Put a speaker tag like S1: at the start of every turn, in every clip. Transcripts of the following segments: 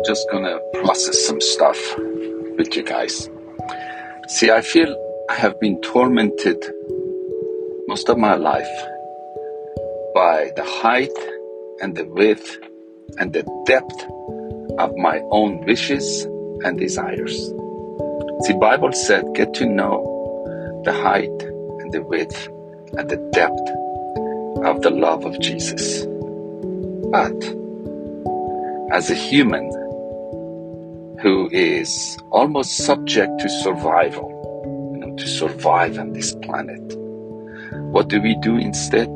S1: I'm just gonna process some stuff with you guys. See, I feel I have been tormented most of my life by the height and the width and the depth of my own wishes and desires. See, Bible said, get to know the height and the width and the depth of the love of Jesus. But as a human who is almost subject to survival, to survive on this planet, what do we do instead?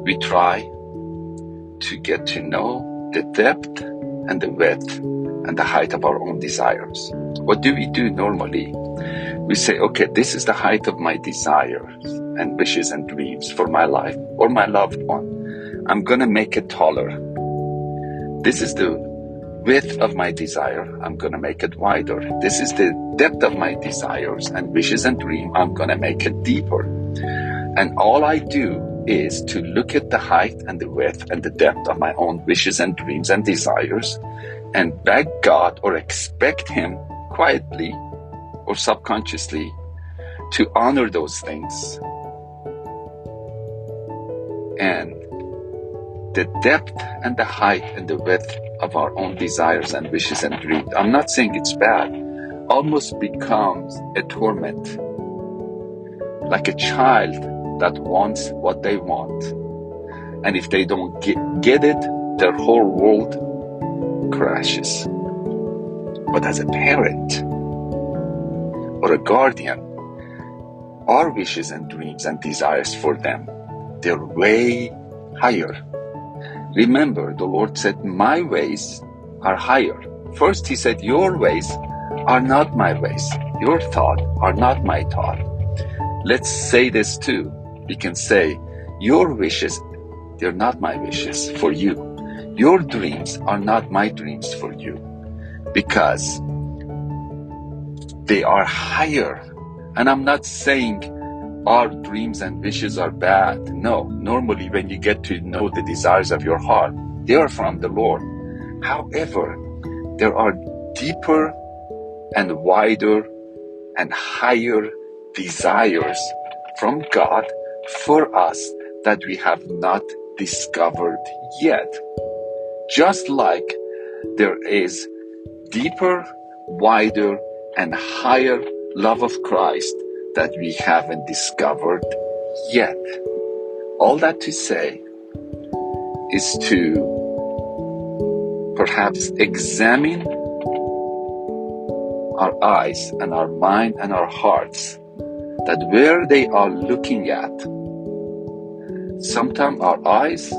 S1: We try to get to know the depth and the width and the height of our own desires. What do we do normally? We say, okay, this is the height of my desires and wishes and dreams for my life or my loved one. I'm gonna make it taller. This is the width of my desire. I'm gonna make it wider. This is the depth of my desires and wishes and dreams. I'm gonna make it deeper. And all I do is to look at the height and the width and the depth of my own wishes and dreams and desires and beg God or expect Him quietly or subconsciously to honor those things. And the depth and the height and the width of our own desires and wishes and dreams, I'm not saying it's bad, almost becomes a torment. Like a child that wants what they want. And if they don't get it, their whole world crashes. But as a parent or a guardian, our wishes and dreams and desires for them, they're way higher. Remember, the Lord said, my ways are higher. First, He said, your ways are not my ways. Your thoughts are not my thought. Let's say this too. We can say, your wishes, they're not my wishes for you. Your dreams are not my dreams for you. Because they are higher. And I'm not saying our dreams and wishes are bad. No, normally when you get to know the desires of your heart, they are from the Lord. However, there are deeper and wider and higher desires from God for us that we have not discovered yet. Just like there is deeper, wider, and higher love of Christ that we haven't discovered yet. All that to say is to perhaps examine our eyes and our mind and our hearts, that where they are looking at, sometimes our eyes,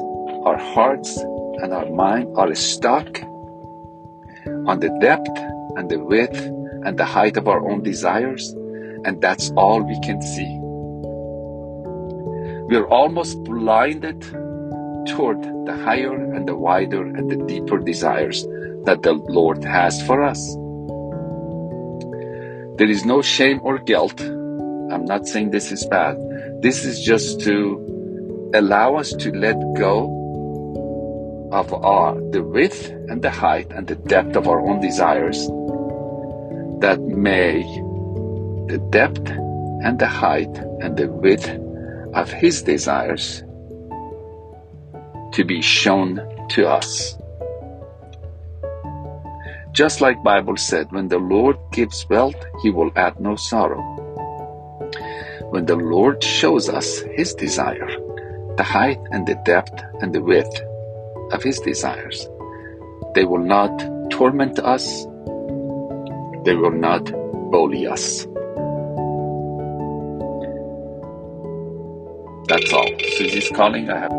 S1: our hearts, and our mind are stuck on the depth and the width and the height of our own desires, and that's all we can see. We're almost blinded toward the higher and the wider and the deeper desires that the Lord has for us. There is no shame or guilt. I'm not saying this is bad. This is just to allow us to let go of the width and the height and the depth of our own desires, that may the depth and the height and the width of His desires to be shown to us. Just like Bible said, when the Lord gives wealth, He will add no sorrow. When the Lord shows us His desire, the height and the depth and the width of His desires, they will not torment us. They will not bully us. That's all. Suzy's calling. I have